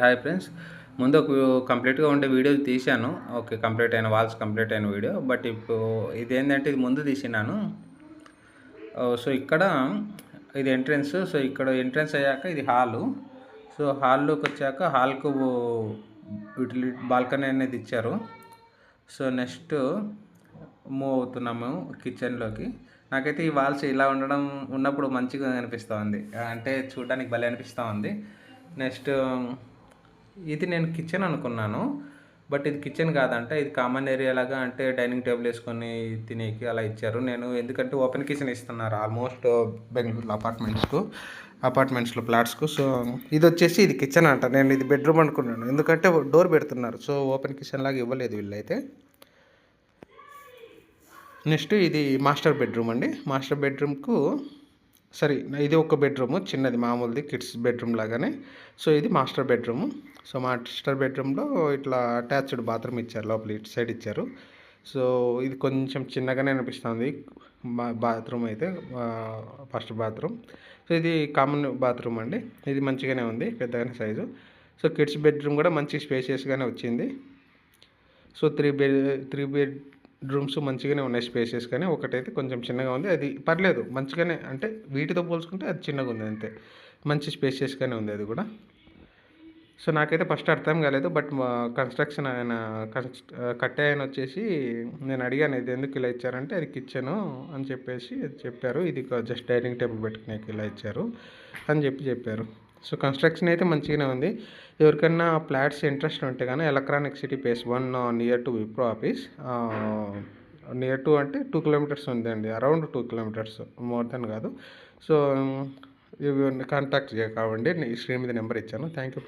Hi friends. ముందు ఒక కంప్లీట్‌గా ఉండే వీడియో తీశాను. ఓకే. కంప్లీట్ అయిన వాల్స్ కంప్లీట్ అయిన వీడియో. బట్ ఇప్పుడు ఇదేంటంటే ఇది ముందు తీసినాను. సో, ఇక్కడ ఇది ఎంట్రన్స్. సో, ఇక్కడ ఎంట్రన్స్ అయ్యాక ఇది హాలు. సో, హాల్లోకొచ్చాక హాల్‌కు బాల్కనీ అనేది ఇచ్చారు. సో, నెక్స్ట్ మూవ్ అవుతున్నాము కిచెన్‌లోకి. నాకైతే ఈ వాల్స్ ఇలా ఉన్నప్పుడు మంచిగా అనిపిస్తా ఉంది. అంటే చూడడానికి భలే అనిపిస్తా ఉంది. నెక్స్ట్ ఇది నేను కిచెన్ అనుకున్నాను. బట్ ఇది కిచెన్ కాదంట. ఇది కామన్ ఏరియా లాగా, అంటే డైనింగ్ టేబుల్ వేసుకొని తినేకి అలా ఇచ్చారు. నేను ఎందుకంటే ఓపెన్ కిచెన్ ఇస్తున్నారు ఆల్మోస్ట్ బెంగళూరులో అపార్ట్మెంట్స్లో ఫ్లాట్స్కు. సో ఇది వచ్చేసి ఇది కిచెన్ అంట. నేను ఇది బెడ్రూమ్ అనుకున్నాను, ఎందుకంటే డోర్ పెడుతున్నారు. సో ఓపెన్ కిచెన్ లాగా ఇవ్వలేదు వీళ్ళైతే. నెక్స్ట్ ఇది మాస్టర్ బెడ్రూమ్ అండి. మాస్టర్ బెడ్రూమ్కు ఇది ఒక బెడ్రూము, చిన్నది మామూలుది కిడ్స్ బెడ్రూమ్ లాగానే. సో ఇది మాస్టర్ బెడ్రూము. సో మాస్టర్ బెడ్రూమ్లో ఇట్లా అటాచ్డ్ బాత్రూమ్ ఇచ్చారు, లోపల ఇటు సైడ్ ఇచ్చారు. సో ఇది కొంచెం చిన్నగానే అనిపిస్తుంది బాత్రూమ్ అయితే, ఫస్ట్ బాత్రూమ్. సో ఇది కామన్ బాత్రూమ్ అండి. ఇది మంచిగానే ఉంది, పెద్దగానే సైజు. సో కిడ్స్ బెడ్రూమ్ కూడా మంచి స్పేషియస్గానే వచ్చింది. సో త్రీ బెడ్రూమ్స్ మంచిగానే ఉన్నాయి స్పేసెస్, కానీ ఒకటైతే కొంచెం చిన్నగా ఉంది. అది పర్లేదు, మంచిగానే, అంటే వీటితో పోల్చుకుంటే అది చిన్నగా ఉంది అంతే. మంచి స్పేషియస్గానే ఉంది అది కూడా. సో నాకైతే ఫస్ట్ అర్థం కాలేదు. బట్ మా కన్స్ట్రక్షన్ ఆయన కట్టే ఆయన వచ్చేసి నేను అడిగాను, ఇది ఎందుకు ఇలా ఇచ్చారంటే అది కిచెను అని చెప్పేసి చెప్పారు. ఇది జస్ట్ డైనింగ్ టేబుల్ పెట్టుకునేకి ఇలా ఇచ్చారు అని చెప్పారు. సో కన్స్ట్రక్షన్ అయితే మంచిగానే ఉంది. ఎవరికైనా ఫ్లాట్స్ ఇంట్రెస్ట్ ఉంటే కానీ electronic city phase 1 near to Wipro office, near to అంటే 2 కిలోమీటర్స్ ఉందండి, అరౌండ్ 2 కిలోమీటర్స్, మోర్ దెన్ కాదు. సో ఇవి కాంటాక్ట్ కావండి. ఈ స్క్రీన్ మీద నెంబర్ ఇచ్చాను. Thank you.